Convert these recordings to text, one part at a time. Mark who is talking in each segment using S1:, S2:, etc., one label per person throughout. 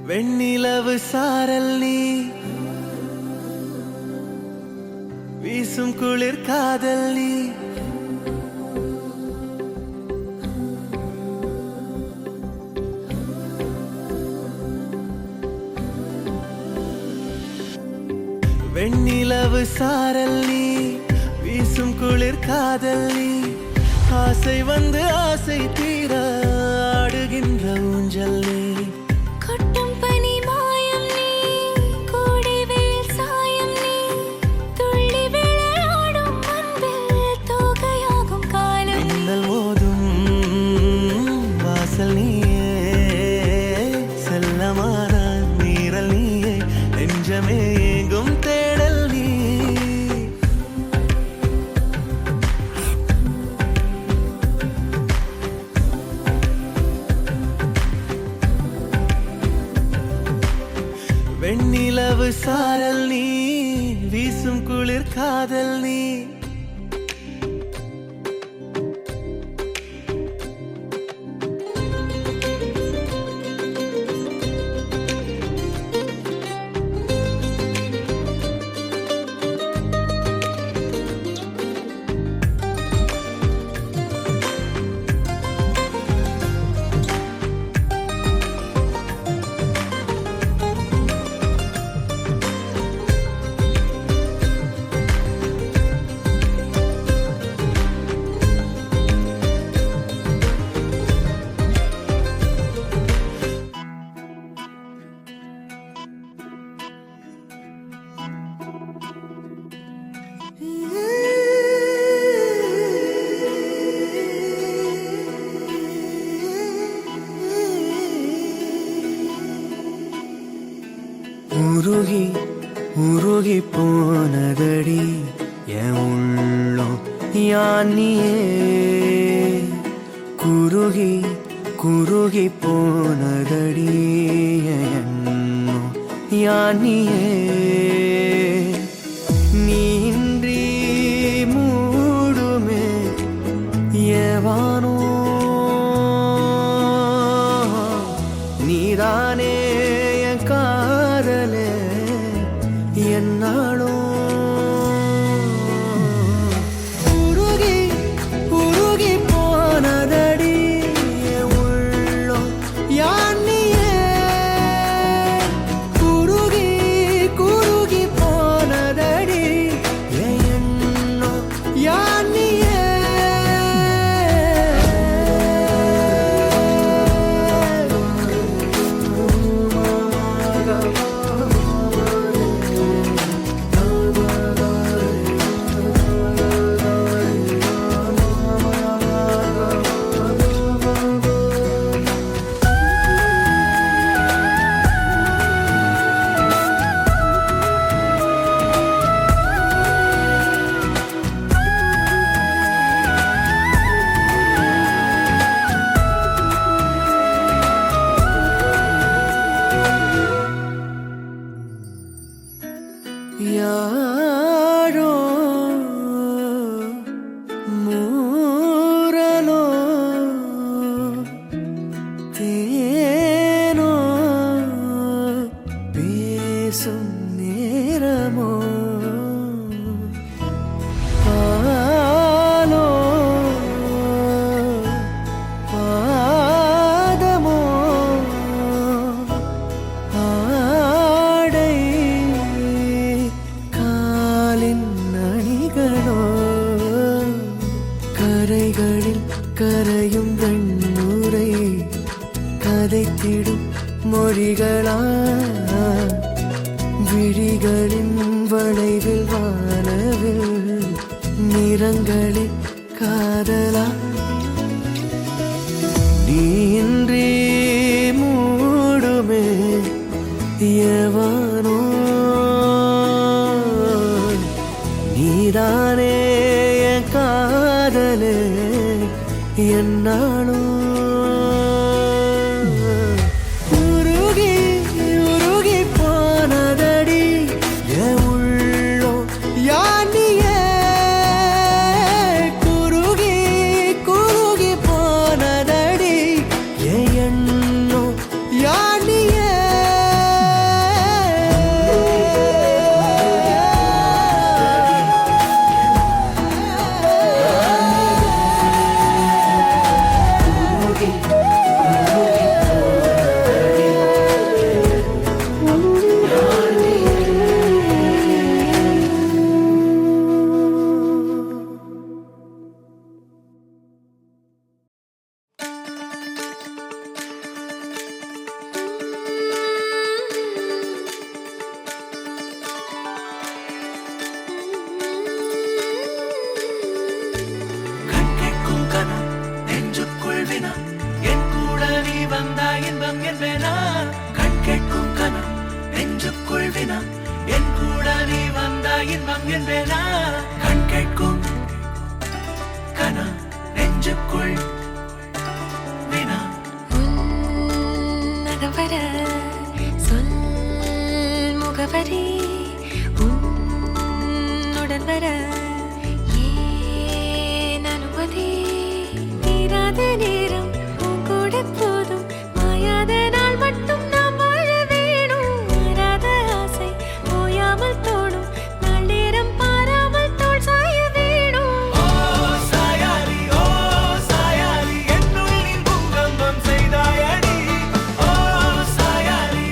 S1: வெண்ணிலவு சாரல் நீ வீசும் குளிர் காதல் நீ வெண்ணிலவு சாரல் நீ வீசும் குளிர் காதல் நீ ஆசை வந்து ஆசை தீர ஆடுகின்ற ஊஞ்சல் நீ
S2: கொட்டும் பனி மாயம் நீ கோடை வெயில் சாயம் நீ துள்ளி விளையாடும் அன்பில் தோகையாகும் காலம்
S1: மின்னல் மோதும் வாசல் நீயே செல்லமான நீரல் நீயே நெஞ்சமே ஏங்கும் தேடல் நீ வெண்ணிலவு சாரல் நீ வீசும் குளிர் காதல் நீ உருகி உருகி போனதடி என் உள்ளம் யானியே குருகி குருகி போனதடி என் எண்ணம் யானியே நீன்றி மூடுமே ஏவானோ நீதானே என் காதலே என்னாலும் உருகி உருகி போனதடி என் உள்ளம் யானியே குருகி குருகி போனதடி என் எண்ணம் யானியே யாரோ மூரலோ தேனோ பேசும் நேரமோ பாலோ பாதமோ ஆடை காலின் அணிகளோ கரைகளில் கரையும் வெண்ணுரை கதைத்திடும் மொழிகளா விழிகளின் வளைவில் வானவில் நிறங்களில் காதலா நீன்றி மூடுமே எவனோ நீதானே என் காதலே என்னாலும் உருகி உருகி போனதடி என் உள்ளம் யானியே குருகி குருகி போனதடி என் எண்ணம் யானியே நெஞ்சுக்குள் வினா என் கூட நீ வந்தா இன்பம் என்பேனா கண் கேட்கும் கனா நெஞ்சுக்குள் வினா என் கூட நீ வந்தா இன்பம் என்பேனா கண் கேட்கும் கனா நெஞ்சுக்குள் வினா
S2: உன்னகவர சொல் முகவரி உன்னுடன் வர ஏன் அனுமதி தீராத நேரம் உன் கூட போதும் மாயாத நாள் மட்டும் நாம் வாழ வேணும் மாறாத ஆசை ஓயாமல் தோணும் நாள் நேரம் பாராமல் தோள் சாய வேணும்
S1: ஓ சாயாரி என்னுள் நீ பூகம்பம் செய்தாயடி ஓ சாயாரி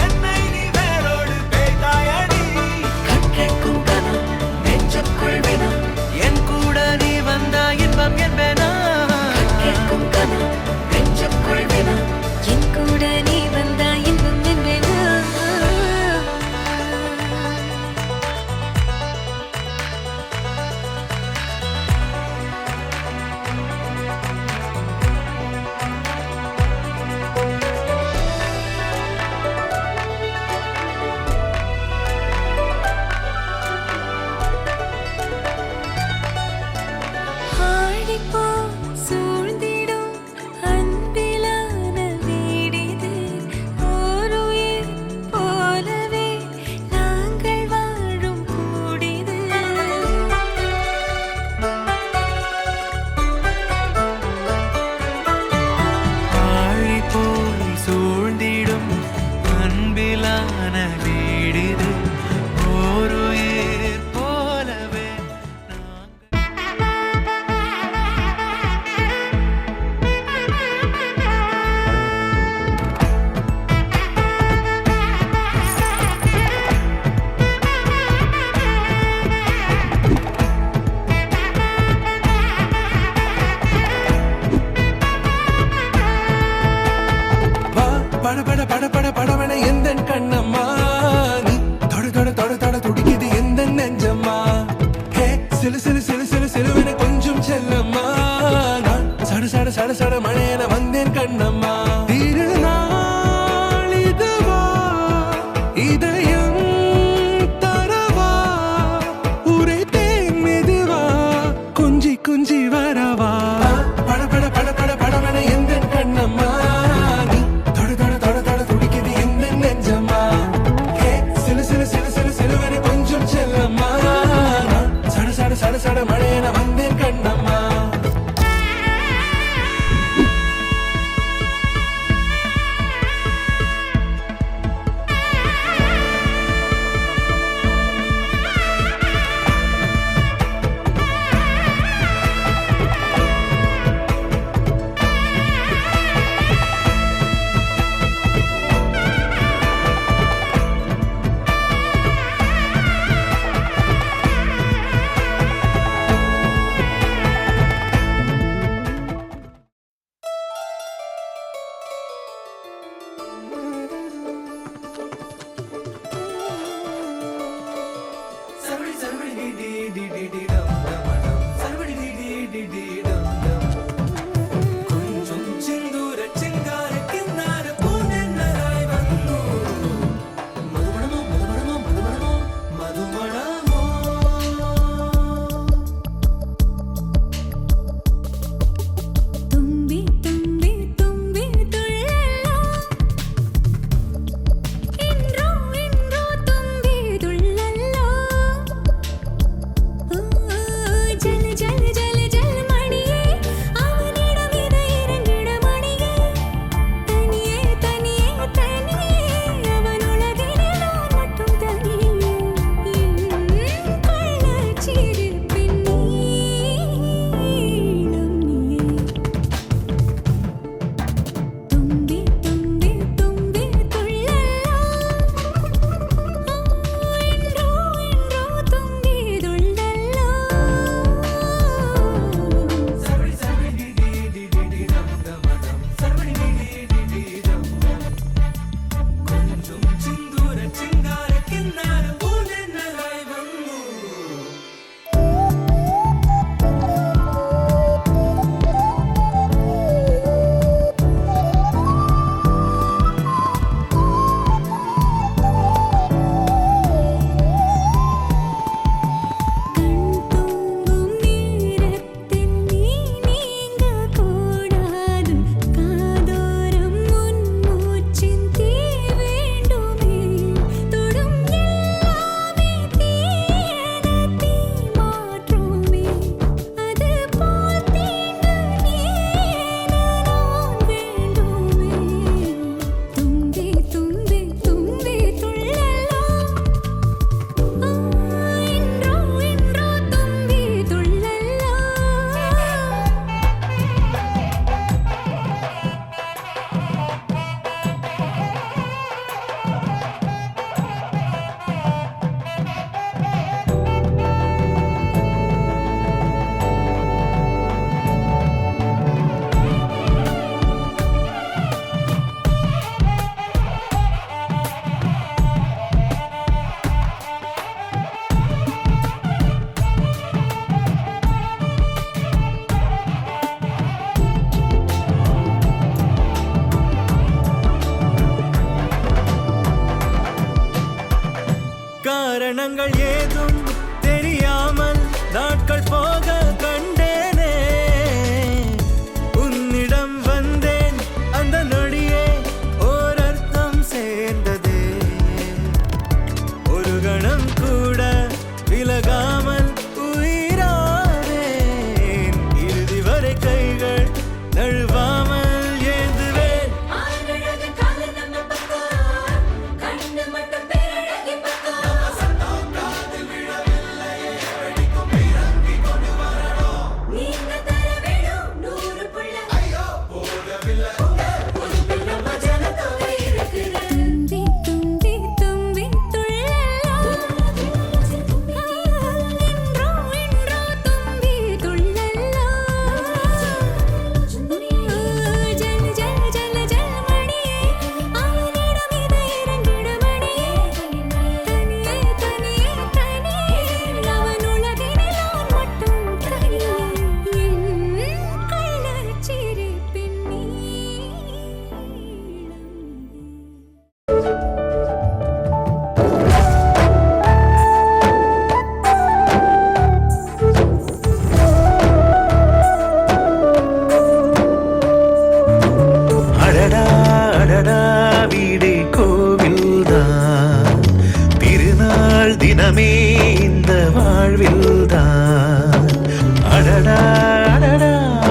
S1: என்னை நீ வேரோடு பேய்த்தாயடி கண் கேட்கும் கனா நெஞ்சுக்குள் வினா என் கூட நீ வந்தா இன்பம் என்பேனா கண் கேட்கும் கனா நெஞ்சுக்குள் வினா
S2: என் கூட நீ வந்தா இன்பம் என்பேனா ஆடிப்போ சூழ்ந்திடும் அன்பிலான வீடிது ஓருயிர் போலவே நாங்கள் வாழும் கூடிது
S1: ஆழி போல் சூழ்ந்திடும் அன்பிலான வீடிது ஓருயிர் போலவே வா பட பட பட பட படவன எந்த கண்ணம்மா நீ தொட தொட தொட தொட துடிக்குது எந்த நெஞ்சம்மா ஹே சிலு சிலு சிலு சிலு சிலுவன கொஞ்சம் செல்லம்மா நான் சட சட சட சட மழையன வந்தேன் கண்ணம்மா திருநாள் இதுவா இதயம் தரவா உரைத்தேன் மெதுவா குஞ்சி குஞ்சி வரவா பட பட பட பட படவன எந்த கண்ணம்மா நீ தொட தொட தொட தொட துடிக்குது எந்த நெஞ்சம்மா ஹே சிலு சிலு சிலு சிலு சிலுவன கொஞ்சம் செல்லம்மா நான் சட சட சட சட மழையன வந்தேன் கண்ணம்மா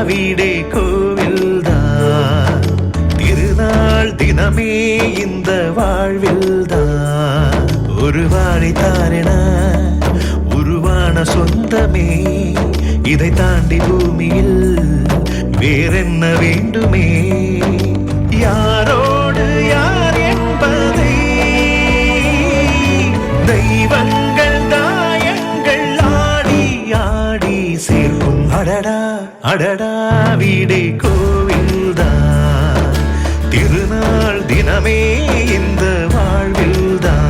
S3: வீடே கோவில்தான். திருநாள் தினமே இந்த வாழ்வில்தான். ஒரு வாழைத்தாரென உருவான சொந்தமே, இதை தாண்டி பூமியில் வேறென்ன வேண்டுமே? யாரோடு யார் என்பதை தெய்வங்கள் தாயங்கள் ஆடி ஆடி சேர்க்கும். அடடா அடடா வீடே கோவில்தான். திருநாள் தினமே இந்த வாழ்வில்தான்.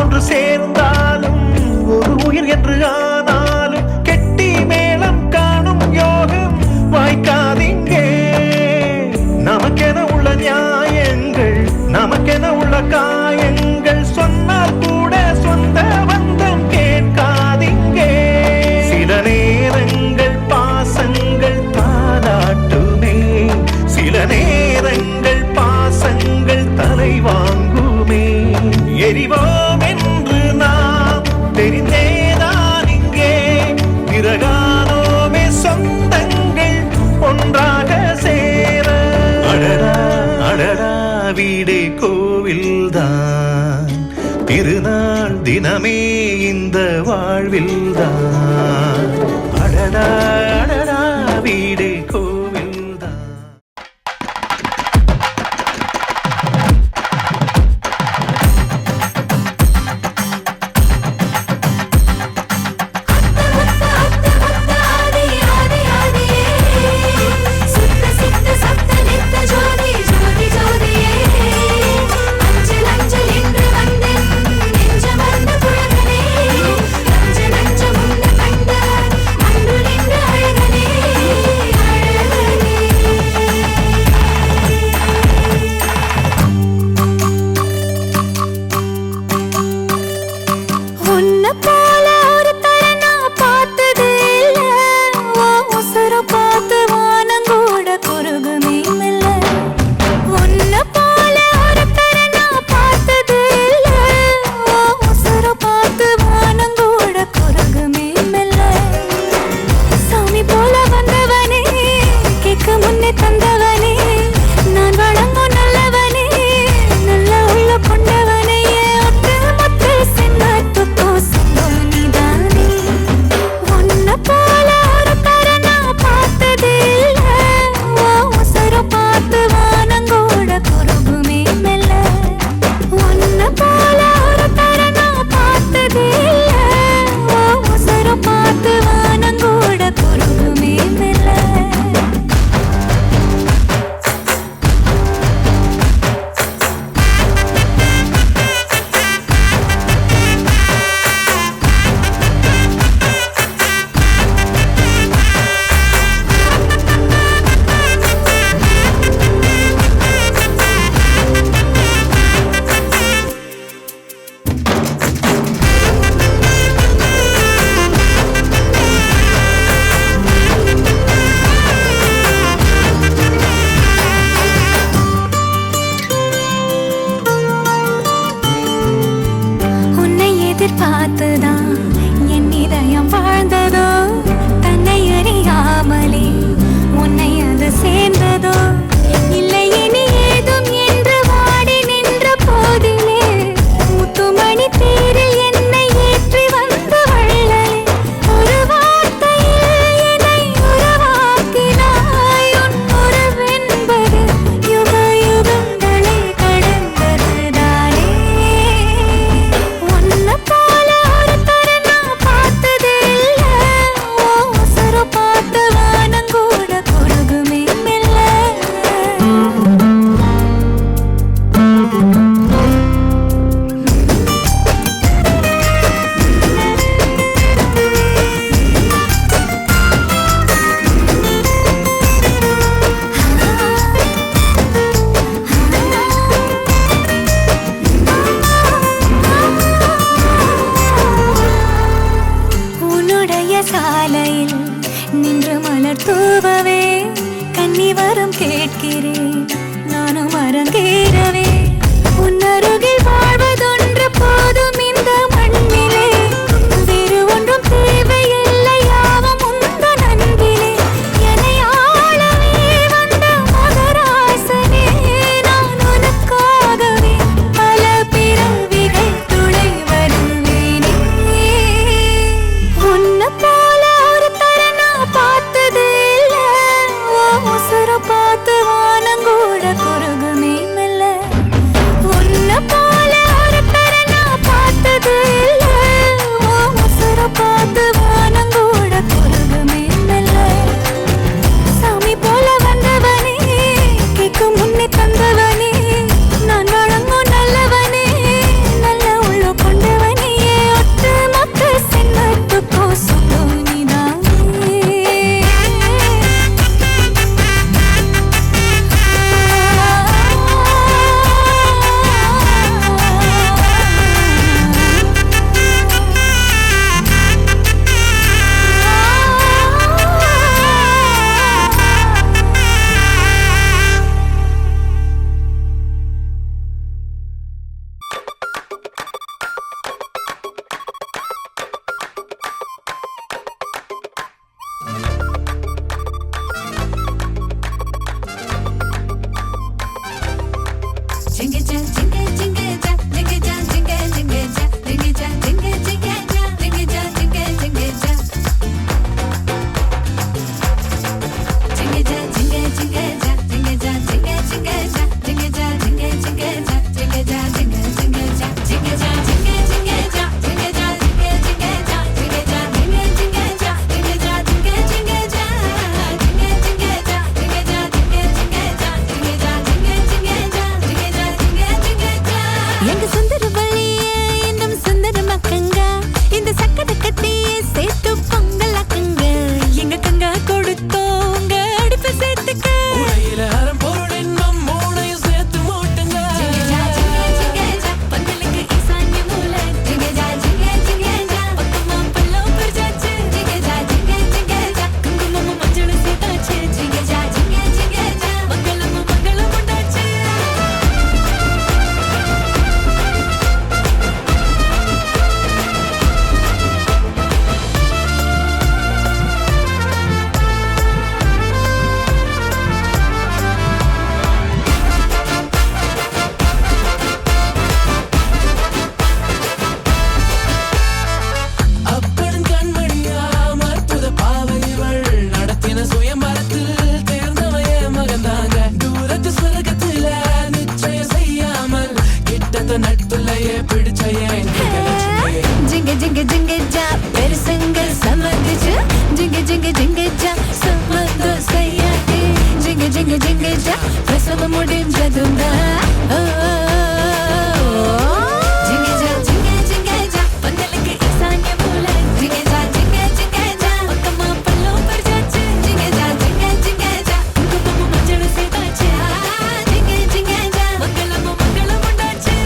S3: ஒன்று சேர்ந்தாலும் ஒரு உயிர் என்று ஆனாலும் கெட்டி மேளம் காணும் யோகம் வாய்க்காதீங்கே. நமக்கென உள்ள நியாயங்கள், நமக்கென உள்ள காயங்கள் சொன்னால் கூட சொந்த பந்தம் கேட்காதீங்கே. சில நேரங்கள் பாசங்கள் தாலாட்டுமே, சில நேரங்கள் பாசங்கள் தலை வாங்குமே. எரிவோம் என்று நாம் தெரிந்தேதான் இங்கே பிறகானோமே சொந்தங்கள் ஒன்றாக சேர. அடடா அடடா வீடே கோவில்தான். திருநாள் தினமே இந்த வாழ்வில்தான். அடடா அடடா வீடே கோவில்தான்.
S2: அஞ்சு
S1: கட்டுலையே பிடிச்ச என் லட்சுமி
S2: ஜிங்க ஜிங்க ஜிங்க ஜா பெருசங்க சமதிச்சு ஜிங்க ஜிங்க ஜிங்க ஜா சம்மதம் செய்யாதே ஜிங்க ஜிங்க ஜிங்க ஜா பிரசவம் முடிஞ்சதும் ஜிங்க ஜா ஜிங்க ஜிங்க ஜா பந்தலுக்கு ஈசான்ய மூலை ஜிங்க ஜா ஜிங்க ஜிங்க ஜா பக்கமா பல்லம் பறிச்சாச்சு ஜிங்க ஜா ஜிங்க ஜிங்க ஜா குங்குமமும் மஞ்சளும் சேர்த்தாச்சு ஜிங்க ஜிங்க ஜா மங்களமும் மங்களம் உண்டாச்சு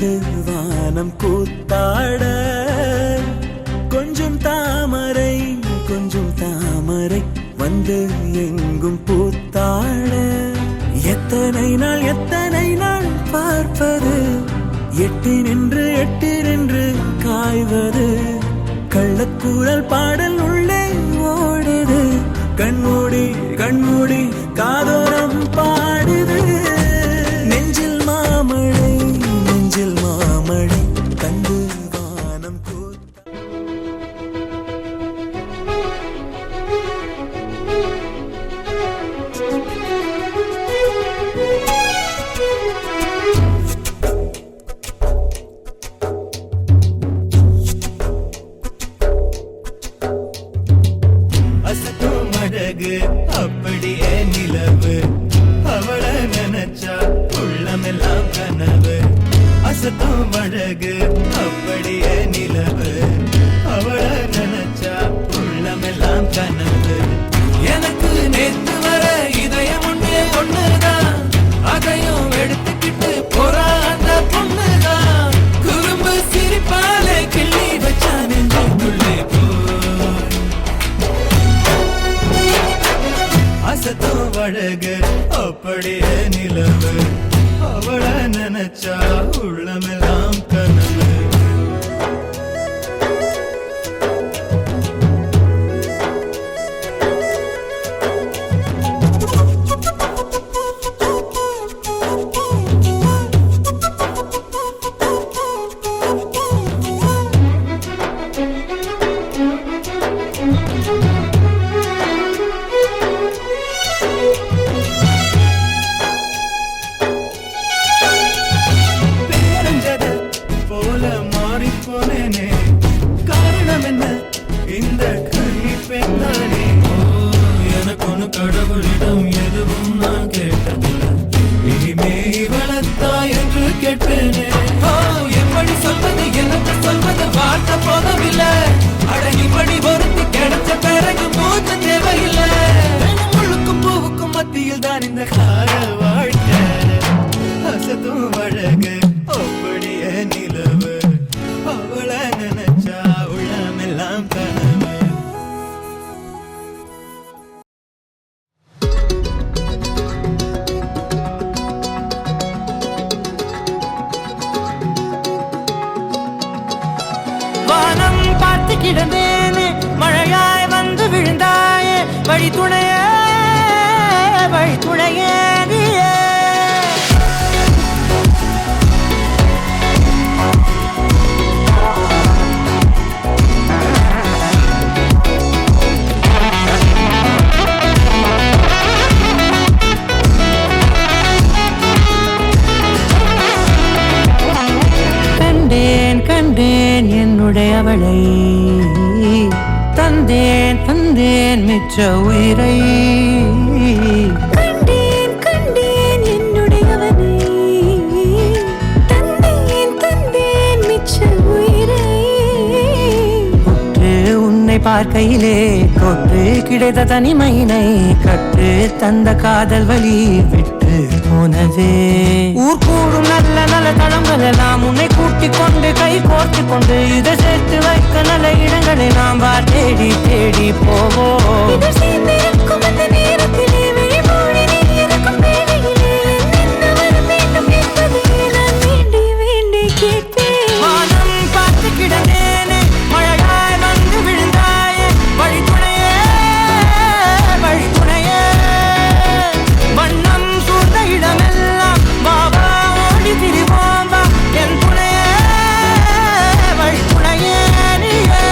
S4: வந்து வானம் கூத்தாட கொஞ்சம் தாமரை வந்து எங்கும் பூத்தாட எத்தனை நாள் பார்ப்பது எட்டி நின்று காய்வது கள்ளக்கூறல் பாடல் உள்ளே ஓடுது கண்மூடி காதோரம் பாடுது நெஞ்சில் மாமழை கண்டு வானம் கூத்த
S3: அப்படியே நிலவு அவள நினைச்சா உள்ளமெல்லாம் கனவு அசத்தும் அழகு அப்படியே நிலவு அவள நினைச்சா உள்ளமெல்லாம் கனவு எனக்கு நேத்து வர இதயம் ஒண்ணுதான் அதையும் எடுத்துக்கிட்டு போறா அந்த பொண்ணுதான் குறும்பு சிரிப்பாலே கிள்ளி வச்சா நெஞ்சுக்குள்ளே அசத்தும் அழகு அப்படியே நிலவு அவள நினைச்சா உள்ளமெல்லாம் கனவு காரணம் என்ன இந்த கழிப்பெண்ணானே எனக்கு ஒண்ணு கடவுளிடம் எதுவும் நான் கேட்டதில்லை இனிமே வளர்த்தா என்று கேட்பேனே எப்படி சொல்வது எனக்கு சொல்வது வார்த்தை போதவில்லை அடங்கிப்படி பொருத்தி கிடைச்ச பிறகு மூச்ச தேவையில்லை முழுக்கும் பூவுக்கும் மத்தியில் தான் இந்த கால வாழ்க்கை அசத்தும் அழகு அப்படியே நிலவு அவள நினைச்சா உள்ளமெல்லாம் கனவு
S5: வானம் பார்த்து கிடந்தேனே மழையாய் வந்து விழுந்தாயே வழி துணையே நீயே கண்டேன் என்னுடையவளை தந்தேன் மிச்ச உயிரை
S2: கண்டேன் என்னுடையவனை தந்தேன் மிச்ச உயிரை
S5: உன்னை பார்க்கையிலே தொற்று கிடைத்த தனிமையினை கற்று தந்த காதல் வழி விட்டு போனதே ஊர் கூடும் நல்ல தளங்கள் எல்லாம் உன்னை கூட்டிக் கொண்டு கை கோர்த்து கொண்டு இதை சேர்த்து வைக்க நல்ல இடங்களை நாம் தேடி போவோம் வானம் பார்த்து கிடந்தேனே மழையாய் வந்து விழுந்தாயே வழி துணையே வண்ணம் சூழ்ந்த இடமெல்லாம் பாபா ஓடி திரிவோம்பா என் துணையே வழி துணையே நீயே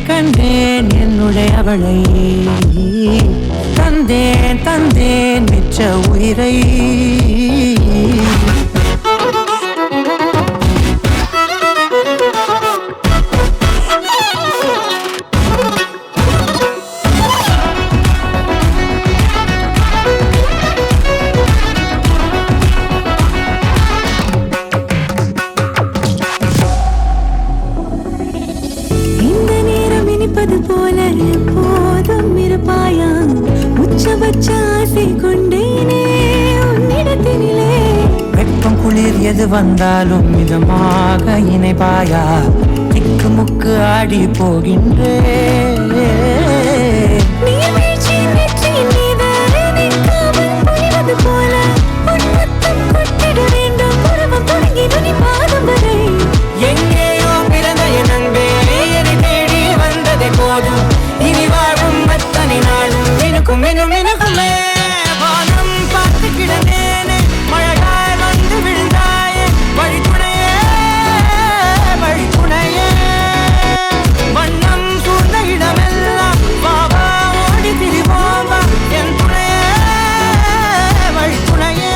S5: கண்டேன் என்னுடையவளை தந்தேன் மிச்ச உயிரை
S2: இந்த நேரம் இனிப்பது பச்ச ஆசை கொண்டேனே உன்னிடத்தினிலே.
S5: வெப்பம் குளிர் எது வந்தாலும் மிதமாக இணைப்பாயா, திக்கு முக்கு ஆடி போகின்றே.
S2: நீர்வீழ்ச்சி நெற்றியின் மீது நிற்காமல் பொழிவது போல உன் முத்தம் கொட்டிட வேண்டும். பருவம் தொடங்கி நுனி பாதம் வரை
S5: எங்கேயோ பிறந்த என் அன்பே, என்னை தேடி வந்ததே போதும். இனி வாழும் அத்தனை நாளும் எனக்கும் எனக்குமே. வானம் பார்த்து கிடந்தேனே, மழையாய் வந்து விழுந்தாயே, வழித்துணையே வழித்துணையே. வண்ணம் சூழ்ந்த இடமெல்லாம் பாவா ஓடி திரிவோமா, என் துணையே வழித்துணையே.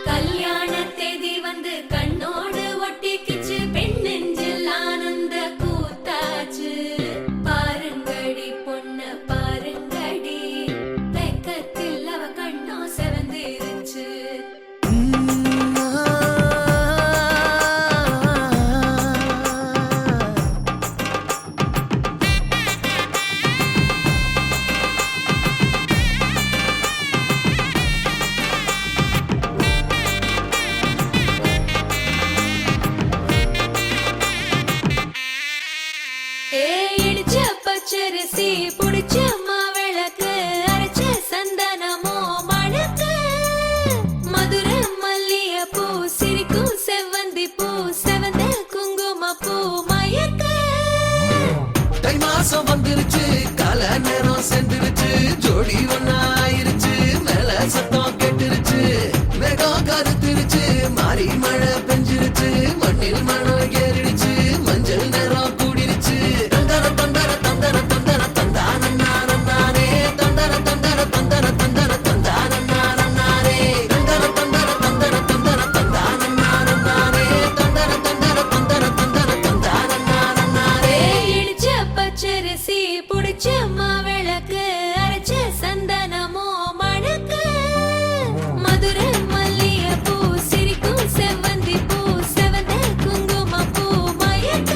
S2: கல்யாண தேதி வந்து கண்ணோடு ஒட்டிக்கிச்சு, பெண் நெஞ்சில் ஆனந்த கூத்தாச்சு. பாருங்கடி பொண்ண பாருங்கடி, வெக்கத்தில் அவ கண்ணோ செவந்திருச்சு. இடிச்ச பச்சரிசி புடிச்ச மாவிளக்கு, அரைச்ச சந்தனமோ மணக்கு. மதுர மல்லிய பூ சிரிக்கும் செவ்வந்தி பூ, செவந்த குங்கும பூ மயக்க.
S1: தை மாசம் வந்துருச்சு, கால நேரம் சென்றுருச்சு, ஜோடி ஒன்னாயிருச்சு, மேல சத்தம் கெட்டுருச்சு, மேகம் கருத்துருச்சு, மாறி மழை பெஞ்சிருச்சு, மண்ணில் மணம் ஏறிடுச்சு, மஞ்சள் நேரம் கூடிருச்சு. தந்தர தந்தர தந்தர தந்தர தந்தான நானே, தந்தர தந்தர தந்தர தந்தர தந்தான நானே, தந்தர தந்தர தந்தர தந்தர தந்தான நானே, தந்தர தந்தர தந்தர தந்தர தந்தான நானே.
S2: இடிச்ச பச்சரிசி புடிச்ச மாவிளக்கு, அரைச்ச சந்தனமோ மணக்கு. மதுர மல்லிய பூ சிரிக்கும் செவ்வந்தி பூ, செவந்த குங்கும பூ மயக்க.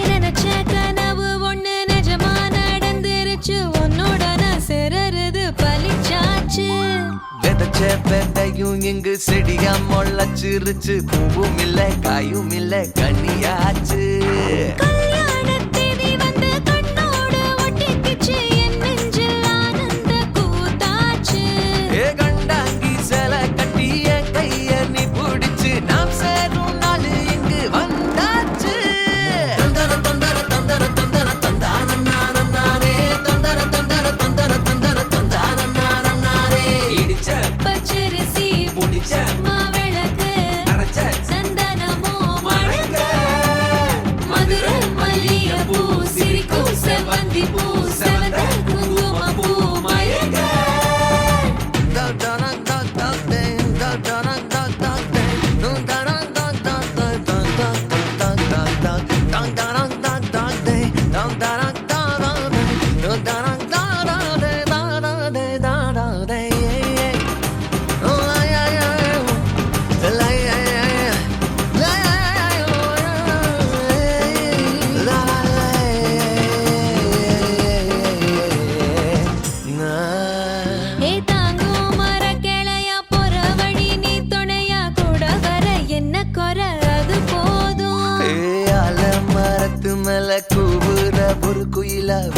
S2: நினைச்ச கனவு ஒண்ணு நிஜமா நடந்துருச்சு, உன்னோட நான் சிறருது பலிச்சாச்சு.
S1: விதைச்ச விதையும் இங்கு செடியா முளைச்சிருச்சு, பூவும் இல்ல காயும் இல்ல கனியாச்சு.
S2: கல்யாண தேதி வந்து கண்ணோடு ஒட்டிக்கிச்சு, என் நெஞ்சில் ஆனந்த கூத்தாச்சு.
S1: ஏ கண்டாங்கி சில கட்டி என் கைய நீ பிடிச்சு, நாம் சேரும் நாள் இங்கு வந்தாச்சு. தந்தர தந்தர தந்தர தந்தர தந்தான நானே, தந்தர தந்தர தந்தர தந்தர தந்தான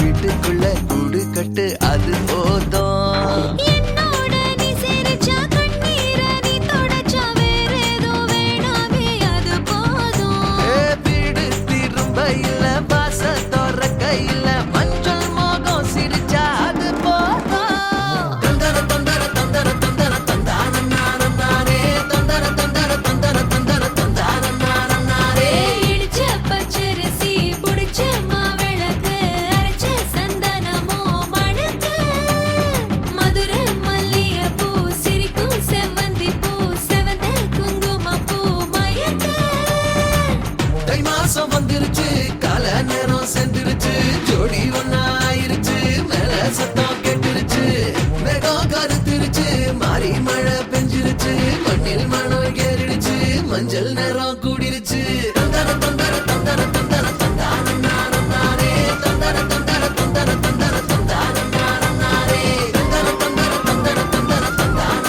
S4: வீட்டுக்குள்ள கூடு கட்டு அது போதும்.
S2: என்னோட நீ சிரிச்சா கண்ணீர நீ தொடச்சா வேற ஏதோ வேணாமே அது போதும்.
S4: வீடு திரும்ப இல்ல பாச தோற கையில மஞ்சள் மோகம் சிரிச்சா அது போதும். தந்தர தந்தர தந்தர தந்தர தந்தான நானே தந்தர தந்தர தந்தர தந்தர தந்தான நானே.
S2: இடிச்ச பச்சரிசி புடிச்ச மாவிளக்கு அரைச்ச சந்தனமோ மணக்கு மதுரை மல்லிகைப்பூ சிரிக்கும் செவ்வந்தி பூ செவந்த குங்குமப்பூ மயக்க.
S4: தை மாசம் வந்துருச்சு கால நேரம் சென்றுருச்சு ஜோடி ஒன்னாயிருச்சு மேல சத்தம் கெட்டுருச்சு மேகம் கருத்துருச்சு மாறி மழை பெஞ்சிருச்சு மண்ணில் மணம் ஏறிடுச்சு மஞ்சள் நேரம் கூடிருச்சு. தந்தர தந்தர தந்தர தந்தர தந்தான நானே தந்தர தந்தர தந்தர தந்தர தந்தான நானே தந்தர தந்தர தந்தர தந்தர தந்தான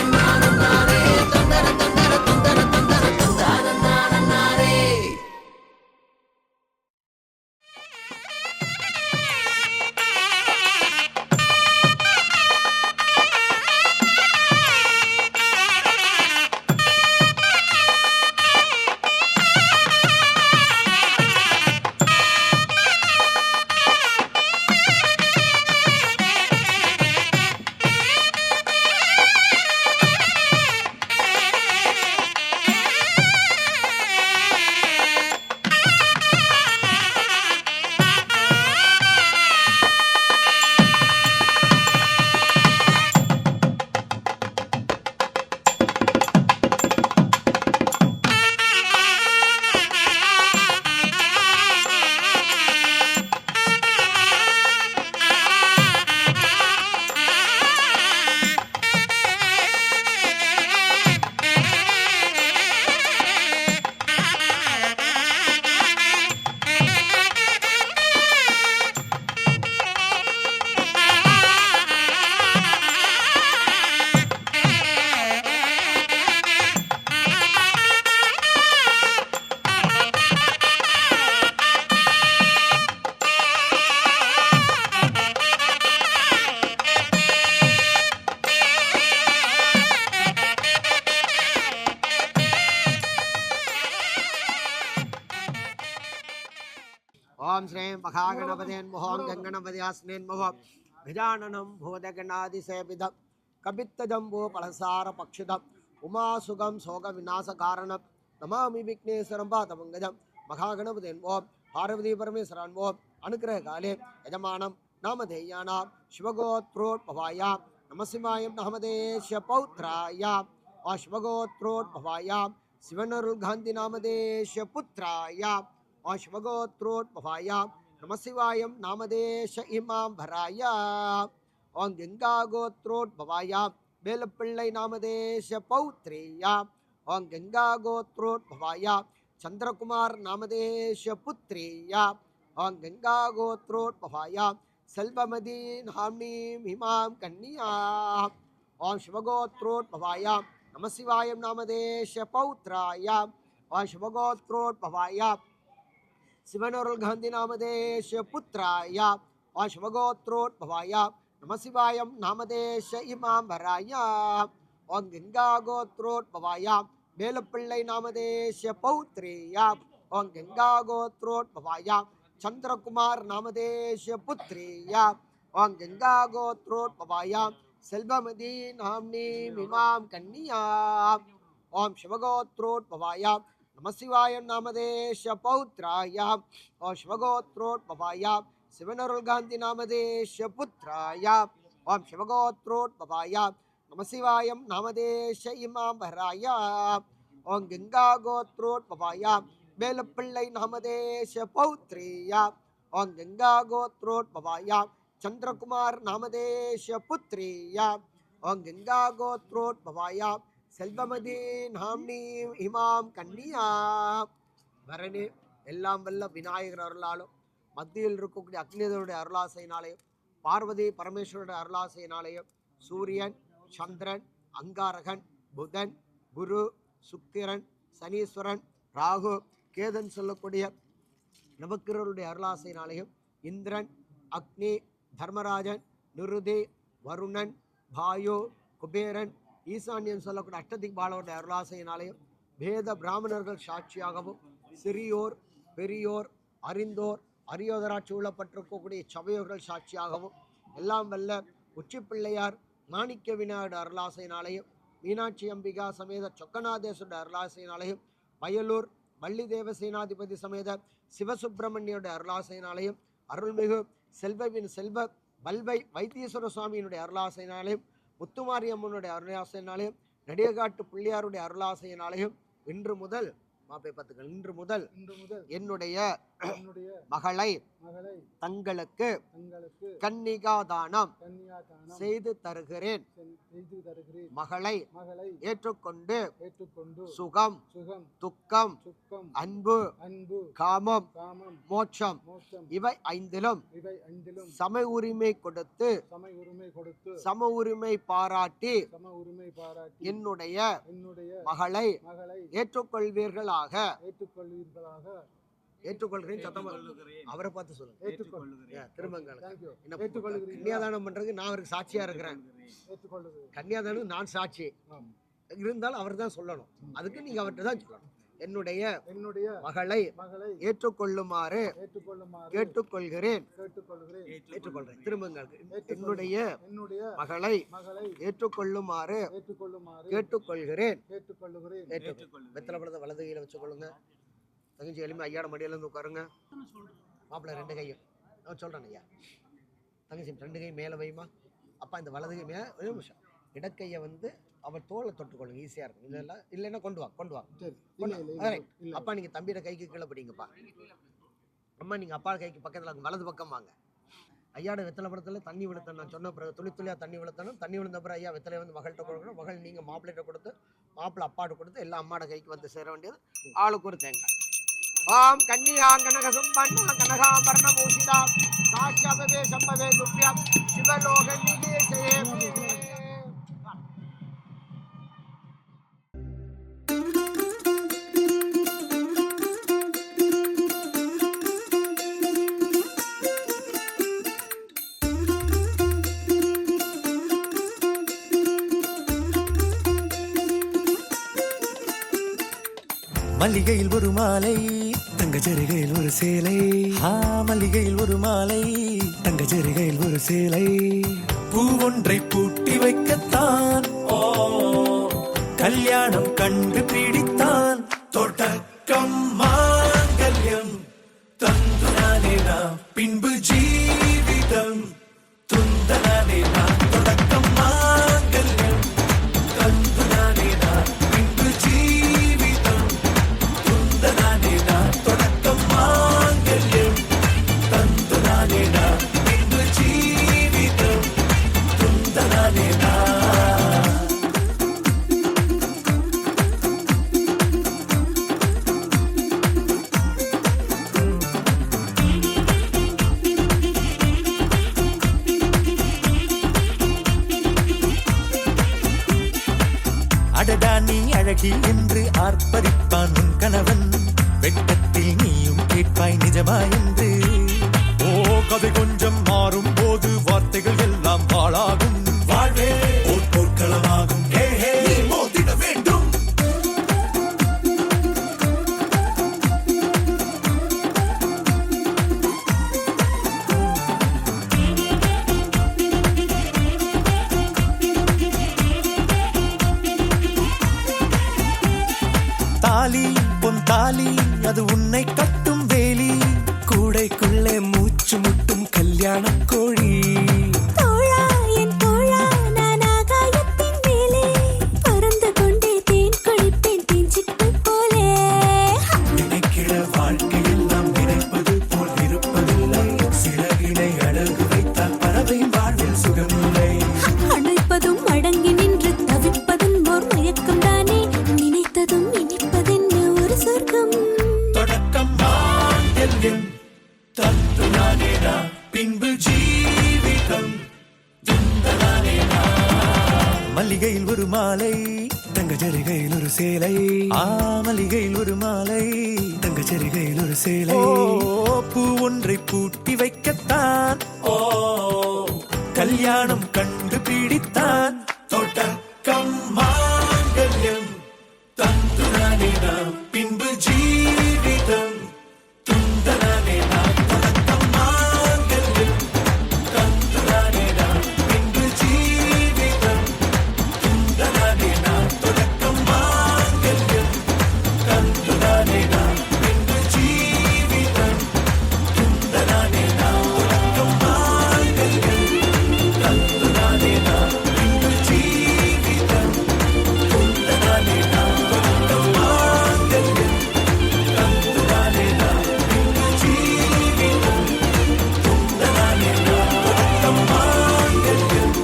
S4: நானே தந்தர தந்தர தந்தர தந்தர தந்தான நானே.
S6: ओम श्री महागणपतेन्मोहं गंगणपत्यास्नेन्मोहं गजाननं भूतगणादिसेविदं कपित्तजम्बो पलसार पक्षिदं उमासुगं शोकविनाशकारणं नमामि विघ्नेश्वरं पादपङ्कजं महागणपतेन्मोहं पार्वती परमेश्वरान्मोहं अनुग्रहकाले यजमानं नामधेयानां शिवगोत्रोद्भवायां नमः नामदेश पौत्रायां शिवगोत्रोद्भवायां शिवनरुल गांधी नामदेश पुत्रायां शिवगोत्रोद्भवायां नमः शिवायं नामदेश इमां भराया ओं गंगा गोत्रोद्भवायां बेलपिள்ளை नामदेश पौत्रेया ओं गंगा गोत्रोद्भवायां चंद्रकुमार नामदेश पुत्रेया ओं गंगा गोत्रोद्भवायां सेल्वमती नाम्नीं इमां कन्या ओं शिवगोत्रोद्भवायां नमः शिवायं नामदेश पौत्राया ओं शिवगोत्रोद्भवायां शिवनरुल गांधी नामदेश पुत्राया और शिवगोत्रोद्भवाया नमः शिवायं नामदेश इमां भराया और गंगा गोत्रोद्भवाया बेलपिள்ளை नामदेश पौत्रेया और गंगा गोत्रोद्भवाया चंद्रकुमार नामदेश पुत्रेया और गंगा गोत्रोद्भवाया सेल्वमती नाम्नीं इमां कन्या ओं शिवगोत्रोद्भवाया नमः शिवाय नामदेश पौत्राया और शिवगोत्रोद्भवाया शिवनरुल गांधी नामदेश पुत्राया और शिवगोत्रोद्भवाया नमः शिवाय नामदेश इमां भराया और गंगा गोत्रोद्भवाया बेलपिள்ளை नामदेश पौत्रेया और गंगा गोत्रोद्भवाया चंद्रकुमार नामदेश पुत्रेया और गंगा गोत्रोद्भवाया செல்வமதி நாம்னி இமாம் கன்னியா. வரனே எல்லாம் வல்ல விநாயகர் அருளாலும் மத்தியில் இருக்கக்கூடிய அக்னிதருடைய அருளாசையினாலேயும் பார்வதி பரமேஸ்வருடைய அருளாசையினாலேயும் சூரியன் சந்திரன் அங்காரகன் புதன் குரு சுக்கிரன் சனீஸ்வரன் ராகு கேதன் சொல்லக்கூடிய நவக்கிரருடைய அருளாசையினாலேயும் இந்திரன் அக்னி, தர்மராஜன், நிருதி, வருணன், பாயு, குபேரன், ஈசான்யம் சொல்லக்கூடிய அஷ்டதிக் பாலவருடைய அருளாசையினாலேயும் வேத பிராமணர்கள் சாட்சியாகவும் சிறியோர் பெரியோர் அறிந்தோர் அரியோதராட்சி உள்ளப்பட்டிருக்கக்கூடிய சபையோர்கள் சாட்சியாகவும் எல்லாம் வல்ல உச்சி பிள்ளையார் மாணிக்க விநாயகர் அருளாசையினாலேயும் மீனாட்சி அம்பிகா சமேத சொக்கநாதேஸ்வரர் அருளாசையினாலேயும் வயலூர் வள்ளி தேவசேனாதிபதி சமேத சிவசுப்பிரமணியோட அருளாசையினாலேயும் அருள்மிகு செல்வவின் செல்வ வல்வை வைத்தீஸ்வர சுவாமியினுடைய அருளாசையினாலேயும் முத்துமாரியம்மனுடைய அருளாசையினாலேயும் நடிககாட்டு பிள்ளையாருடைய அருளாசையினாலேயும் இன்று முதல் இன்று முதல் என்னுடைய மகளை தங்களுக்கு கன்னிகாதானம் செய்து தருகிறேன். மகளை ஏற்றுக்கொண்டு சுகம், துக்கம், அன்பு, காமம், மோட்சம் இவை ஐந்திலும் சம உரிமை கொடுத்து சம உரிமை பாராட்டி என்னுடைய மகளை ஏற்றுக்கொள்வீர்களாக. ஏற்றுக்கொள்கிறேன். அவரை பார்த்து சொல்லுங்க. கன்னியாதானம் பண்றதுக்கு நான் அவருக்கு சாட்சியா இருக்கிறேன். கன்னியாதானம் நான் சாட்சி இருந்தாலும் அவர் தான் சொல்லணும். அதுக்கு நீங்க அவர்கிட்ட தான் சொல்லணும். என்னுடைய மகளை ஏற்றுக்கொள்ளுமாறு கேட்டுக்கொள்கிறேன். ஏற்றுக்கொள்கிறேன். திரும்புங்கள். என்னுடைய மகளை ஏற்றுக்கொள்ளுமாறு கேட்டுக்கொள்கிறேன். வெத்தலை பழத்தை வலது கையில வச்சுக்கொள்ளுங்க. தங்கச்சி எளிமை ஐயாட மடியில இருந்து உட்காருங்க. மாப்பிள்ளை 2 கையும் நான் சொல்றேன் ஐயா. தங்கச்சி 2 கையும் மேல வைமா. அப்பா இந்த வலது கை மேல ஒரு நிமிஷம் இடக்கையை அவள் தோலை தொட்டுக்கொள்ளுங்க. ஈஸியா இருக்கும். இல்லைன்னா கொண்டு வா. அப்பா நீங்க தம்பியோட கைக்கு கீழே பிடிங்கப்பா. அம்மா நீங்க அப்பா கைக்கு பக்கத்துல வலது பக்கம் வாங்க. ஐயாட வெத்தலை படத்துல தண்ணி விழுத்த நான் சொன்ன பிறகு துளி துளியா தண்ணி விழுத்தணும். தண்ணி விழுந்த பிறகு ஐயா வெத்தலை மகள்கிட்ட கொடுக்கணும். மகள் நீங்க மாப்பிள்ளைகிட்ட கொடுத்து மாப்பிள்ளை அப்பாட்ட கொடுத்து எல்லாம் அம்மாட கைக்கு சேர வேண்டியது. ஆளுக்கு ஒரு தேங்காய். ஓம் கன்னியாங்கனக சும்பன்னா கனகாபரண பூஷிதா சாட்சாபவே சம்பவே துப்யம் சிவலோக நிகேசயே.
S3: மல்லிகையில் ஒரு மாலை தங்க ஜரிகையில் ஒரு சேலை. மல்லிகையில் ஒரு மாலை தங்க ஜரிகையில் ஒரு சேலை. பூவொன்றை பூட்டி வைக்கத்தான் கல்யாணம் கண்டு பிடித்தான். தொடக்கம் மாங்கல்யம் தந்துனானே நாம் பின்பு ஜீவிதம் துந்தனானே நாம். தொடக்கம் மாங்கல்யம் தந்துனானே நாம் பின்பு ஜீவிதம் துந்தனானே நாம். தொடக்கம் மாங்கல்யம் தந்துனானே நாம் பின்பு ஜீவிதம் துந்தனானே நாம். அடடா நீ அழகி என்று ஆர்ப்பரிப்பான் உன் கணவன். வெட்கத்தில் நீயும் கேட்பாய் நிஜமா என்று. கதை கொஞ்சம் மாறும் போது வார்த்தைகள் எல்லாம் வாழாகும். வாழ்வே ஒரு போர்க்களமாகும். மோதிட வேண்டும். தாலி பொன் தாலி அது உன்னை கட்டும் வேலி. கூடைக்குள்ளே மூச்சு முட்டும் கல்யாண கோழி. நினைக்கிற வாழ்க்கையில் நாம் நினைப்பது போல் இருப்பதில்லை. சிறகினை அழகு வைத்தால் பறவையின் வாழ்வில் சுகமில்லை.
S2: அழைப்பதும் அடங்கி நின்று தவிப்பதும் ஓர் மயக்கம் தானே. நினைத்ததும் இனிப்பதென்ன ஒரு சொர்க்கம்.
S3: தொடக்கம் மாங்கல்யம் தந்துனானே நாம் பின்பு ஜீவிதம் துந்தனானே நாம். மல்லிகையில் ஒரு மாலை தங்க ஜரிகையில் ஒரு சேலை. மல்லிகையில் ஒரு மாலை தங்க ஜரிகையில் ஒரு சேலை. பூ ஒன்றை பூட்டி வைக்கத்தான் ஓ கல்யாணம் கண்டுபிடித்தான் தொடக்கம் மாங்கல்யம் தந்துரானே நாம் பின்பு ஜீவிதம் துந்தரானே நாம் தொடக்கம் மாங்கல்யம் தந்துரானே நாம் பின்பு ஜீவிதம் துந்தரானே நாம் தொடக்கம் மாங்கல்யம் தந்துரானே நாம் பின்பு ஜீவிதம் துந்தரானே நாம் தொடக்கம் மாங்கல்யம் தந்துரானே நாம் பின்பு ஜீவிதம் துந்தரானே நாம் தொடக்கம் மாங்கல்யம் தந்துரானே நாம் பின்பு ஜீவிதம் துந்தரானே நாம் தொடக்கம் மாங்கல்யம்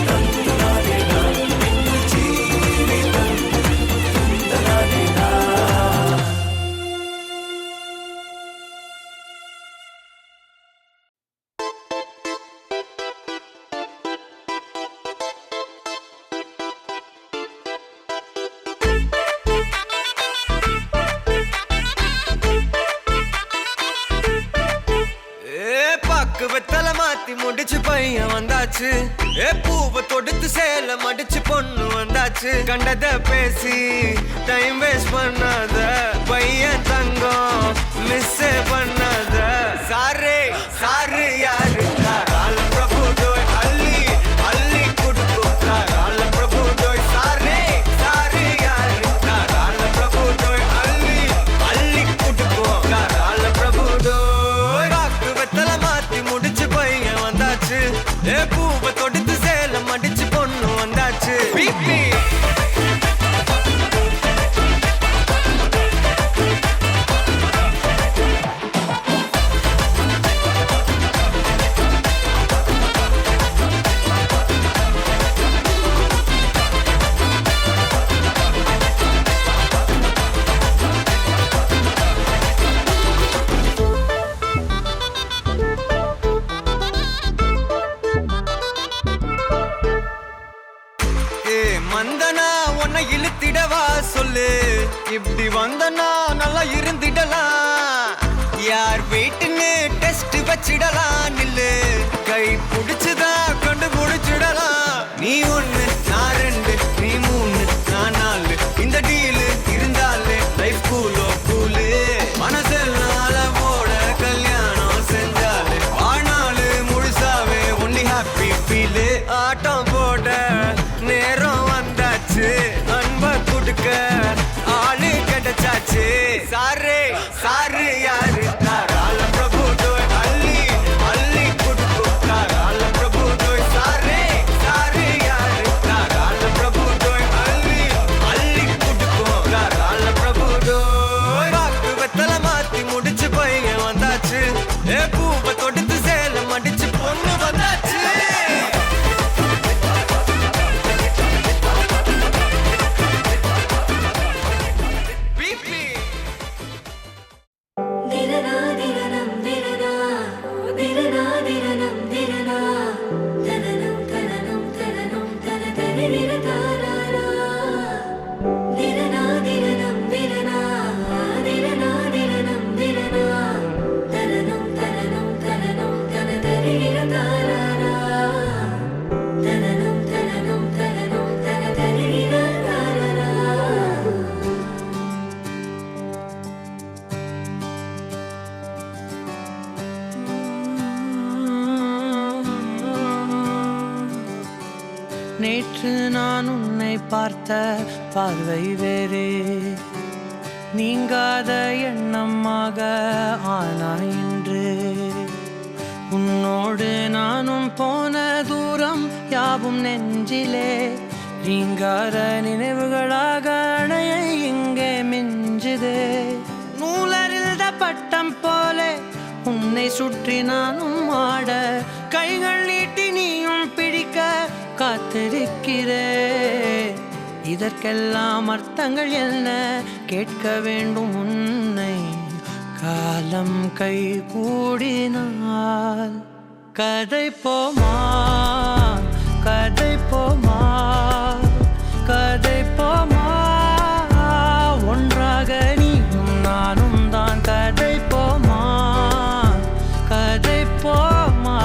S3: தந்துரானே நாம் பின்பு ஜீவிதம் துந்தரானே நாம்.
S7: பாக்கு வெத்தல மாத்தி முடிச்சு பையன் வந்தாச்சு பூவை தொடுத்து சேல மடிச்சு பொண்ணு வந்தாச்சு கண்டத பேசி டைம் வேஸ்ட் பண்ணாத பையன் தங்கம் மிஸ் பண்ணாத சாரு சாரு யாரு கால பிரபு டோய் அள்ளி அள்ளி குடுக்கும் கால பிரபு டோய் சாரு சாரு யாரு கால பிரபு டோய் அள்ளி அள்ளி குடுக்கும் கால பிரபு டோய் பாக்கு வெத்தல மாத்தி முடிச்சு பையன் வந்தாச்சு பூவை தொடுத்து சேல மடிச்சு பொண்ணு வந்தாச்சு பிபி மந்தனா உன்னை இழுத்திடவா சொல்லு இப்படி வந்தனா நல்லா இருந்திடலாம் யார் வீட்டுன்னு டெஸ்ட் வச்சிடலாம் நில்லு கை புடிச்சுதா கண்டு முடிச்சிடலாம் நீ ஒண்ணு நான் ரெண்டு நீ மூணு நான் நாலு இந்த டீலு இருந்தாலே லைஃப் கூலோ கூலு மனசெல்லாம் அளவோட கல்யாணம் செஞ்சாலே ஆனாலு முழுசாவே ஒன்லி ஹாப்பி ஃபீலு ஆட்டம் போட நேரம் வந்தாச்சு அன்ப குடுக்க ஆளு கிடைச்சாச்சு சாரு சாரு யாரு கால பிரபு டோய் அள்ளி அள்ளி குடுக்கும் கால பிரபு டோய் சாரு சாரு யாரு கால பிரபு டோய் அள்ளி அள்ளி குடுக்கும் கால பிரபு டோய் பாக்கு வெத்தல மாத்தி முடிச்சு பையன் வந்தாச்சு பூவை தொடுத்து சேல மடிச்சு பொண்ணு வந்தாச்சு
S2: திரனா திரனம் திரனா திரனா திரனம் திரனா தனனம் தனனம் தனனம் தன தரிர தாராரா திரனா திரனம் திரனா திரனா திரனம் திரனா தனனம் தனனம் தனனம் தன தரிர தாராரா தனனம் தனனம் தனனம் தன தரிர தாராரா
S5: நேற்று நான் உன்னை பார்த்த பார்வை வேறே நீங்காத எண்ணமாக ஆனாய் இன்று உன்னோடு நானும் போன தூரம் யாவும் நெஞ்சிலே நீங்காத நினைவுகளாக அணைய இங்கே மிஞ்சுதே நூலறிந்த பட்டம் போலே உன்னை சுற்றி நானும் ஆட கைகள் நீட்டி நீயும் பிடிக்க காத்திருக்கிறே இதற்கெல்லாம் அர்த்தங்கள் என்ன கேட்க வேண்டும் உன்னை காலம் கை கூடினால் கதை போமா கதை போமா கதை போமா ஒன்றாக நீயும் நானும் தான் கதை போமா கதை போமா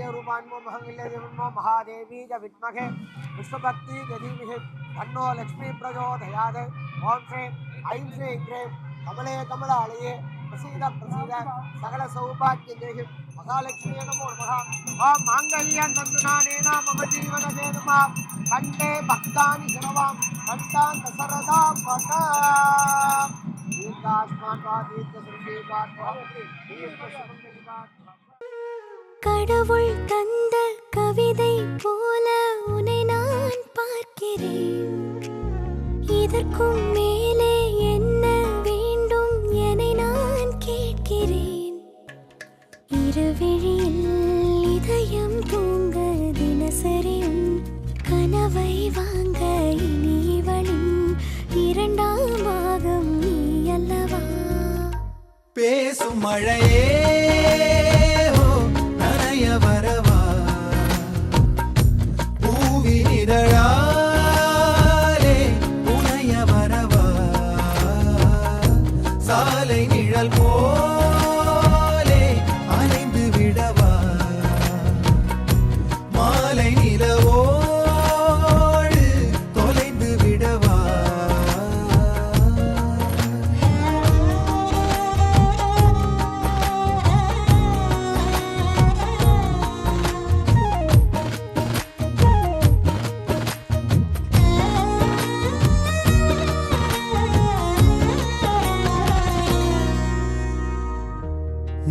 S6: रूपान्मो महंगिल्यदेवन्मो महादेवी च विद्महे विष्णुभक्ति धीमहि तन्नो लक्ष्मी प्रचोदयात् ओम श्री ऐं श्री ह्रीं कमले कमलालये प्रसीद प्रसीद सकल सौभाग्य देहि महालक्ष्मी नमो नमः ओम मांगल्यं तन्तुनानेन मम जीवन हेतुमा कंठे भक्तानि शरवां कंठान् सरदा पदा दीर्घास्मान् वा दीर्घसुरसेवात् वा दीर्घसुमङ्गलिकात्
S2: கடவுள் தந்த கவிதை போல உன்னை நான் பார்க்கிறேன். இதற்கும் மேலே என்ன வேண்டும் என நான் கேட்கிறேன். இருவிழியில் இதயம் தூங்க தினசரியும் கனவை வாங்க இனி இவளின் இரண்டாம் பாகம் நீ அல்லவா?
S3: பேசும் மழையே வரவா பூவின் இதழாலே புனைய வரவா சாலை நிழல் போலே அலைந்து விடவா மாலை நிலவோடு தொலைந்து விடவா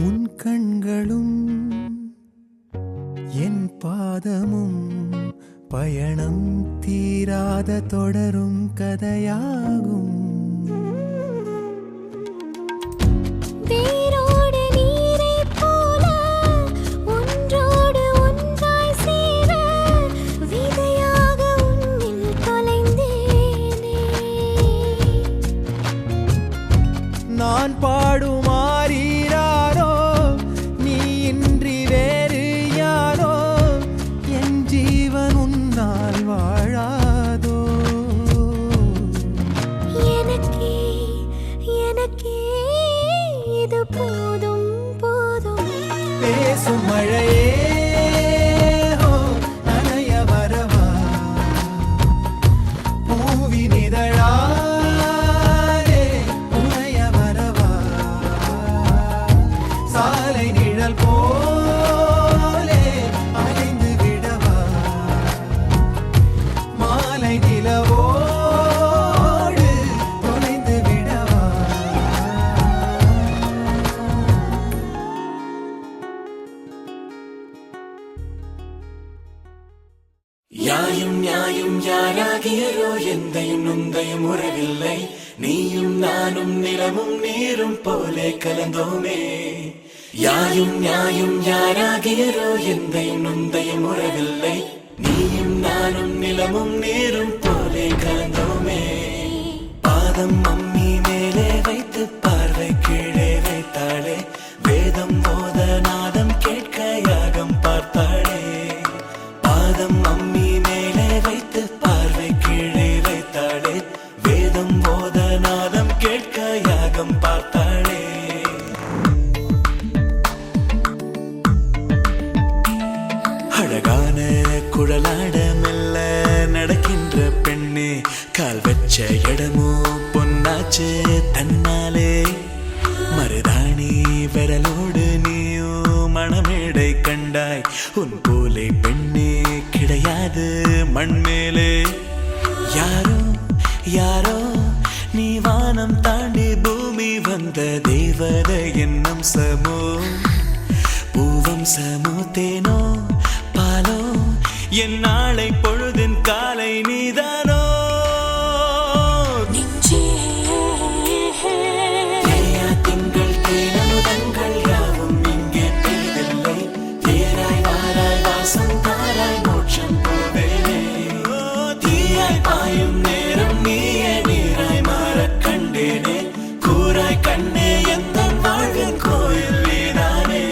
S3: உன் கண்களும் என் பாதமும் பயணம் தீராத தொடரும் கதையாகும்.
S2: வேரோடு நீரைப் போல ஒன்றோடு ஒன்றாய் சேர விதையாக உன்னில் தொலைந்தேனே.
S3: நான் பாடும் ஆரீராரோ நீ இன்றி வேறு யாரோ என் ஜீவன் உன்னால் வாழாதோ.
S2: எனக்கே எனக்கே இது போதும் போதும்.
S3: பேசும் மழையே ஹோ நனைய வரவா பூவின் இதழாலே புனைய வரவா சாலை நிழல் போலே அலைந்து விடவா மாலை நிலவோடு தொலைந்து விடவா.
S1: யாயும் நியாயும் யாராகியரோ எந்தையும் நுந்தையும் உறவில்லை நீயும் நானும் நிலமும் நீரும் போலே கலந்தோமே. யாயும் நியாயும் யாராகியரோ எந்தையும் நுந்தையும் உறவில்லை நீயும் நானும் நிலமும் நீரும் போலே கலந்தோமே. பாதம் அம்மி மேலே வைத்து பார்வை கீழே வைத்தாளே வேதம் போத நாதம் கேட்க யாகம் பார்த்தாளே. பாதம் அம்மி மேலே வைத்து பார்வை கீழே வைத்தாளே வேதம் போத நாதம் கேட்க யாகம் பார்த்தாளே. அழகான குழலாட மெல்ல நடக்கின்ற பெண்ணே கால் வச்ச இடமோ பொன்னாச்சு தன்னாலே. மருதாணி விரலோடு நீயோ மணமேடை கண்டாய் உன் போலே பெண்ணே கிடையாது மண்மேலே. யாரோ யாரோ நீ வானம் தாண்டி பூமி வந்த தேவதை என்னும் சமோ பூவம் சமோ தேனோ பாலோ என் நாளை பொழுதின் காலை நீதானோ. திங்கள் தேனமுதங்கள் யாவும் இங்கே பெய்தில்லை தேராய் வாராய் வாசம் தாராய் மோட்சம் போவேனே. தீயாய் பாயும் நேரம் நீயே நீராய் மாறக் கண்டேனே கூராய் கண்ணே எந்த வாழ்வின் கோயில் நீதானே.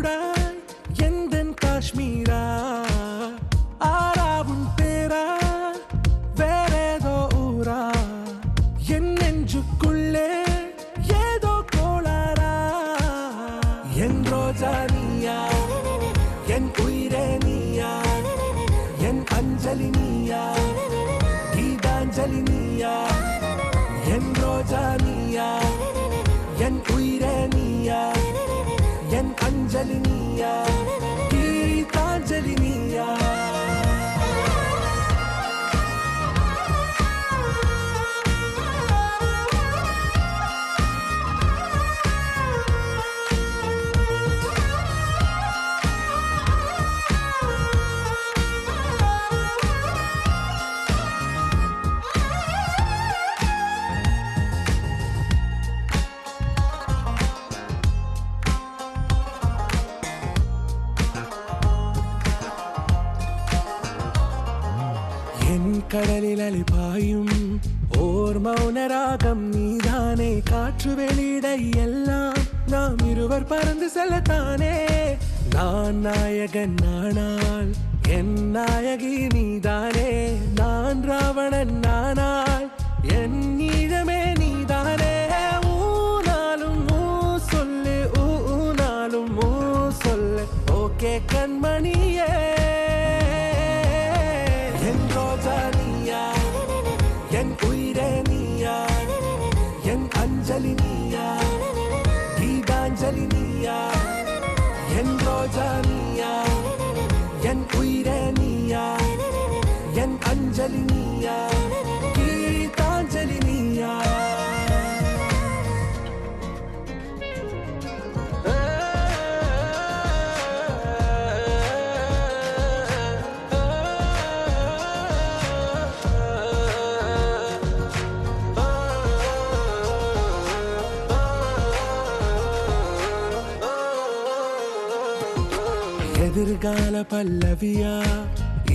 S1: சூடாய் எந்தன் காஷ்மீரா ஆறாவும் பேரா வேறேதோ ஊரா என் நெஞ்சுக்குள்ளே ஏதோ கோளாரா என் ரோஜா நீயா என் உயிரே நீயா என் அஞ்சலி நீயா கீதாஞ்சலி நீயா என் ரோஜா நீயா என் உயிரே நீயா என் அஞ்சலி நீயா கீதாஞ்சலி நீயா என் கடலில் அலிபாயும் ஓர் மௌனராகம் நீதானே காற்று வெளியிட எல்லாம் நாம் இருவர் பறந்து செல்லத்தானே நான் நாயகன் நானால் என் நாயகி நீதானே நான் ராவணன் நானால் என் ஈழமே நீதானே ஊனாலும் ஊ சொல்லு ஊனாலும் ஊ சொல்லு ஓகே கண்மணியே என் ரோஜா நீயா என் உயிரே நீயா என் அஞ்சலி நீயா கீதாஞ்சலி நீயா என் ரோஜா நீயா என் உயிரே நீயா என் அஞ்சலி நீயா கீதாஞ்சலி நீயா எதிர்கால பல்லவியா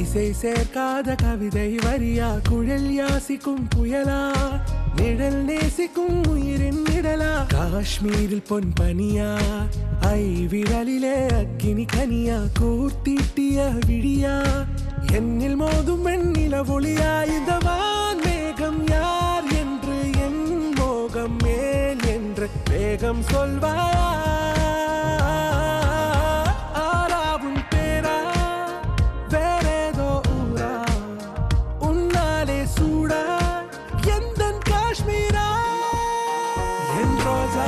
S1: இசை சேர்க்காத கவிதை வரியா குழல் யாசிக்கும் புயலா நிழல் நேசிக்கும் உயிரின் நிழலா காஷ்மீரில் பொன் பனியா ஐ விரலிலே அக்கினி கனியா கூர்த்தீட்டிய விழியா என்னில் மோதும் வெண்ணில ஒளியா இந்த வான் மேகம் யார் என்று என் மோகம் மேல் என்று வேகம் சொல்வாயா சூடா எந்தன் காஷ்மீரா என் ரோஜா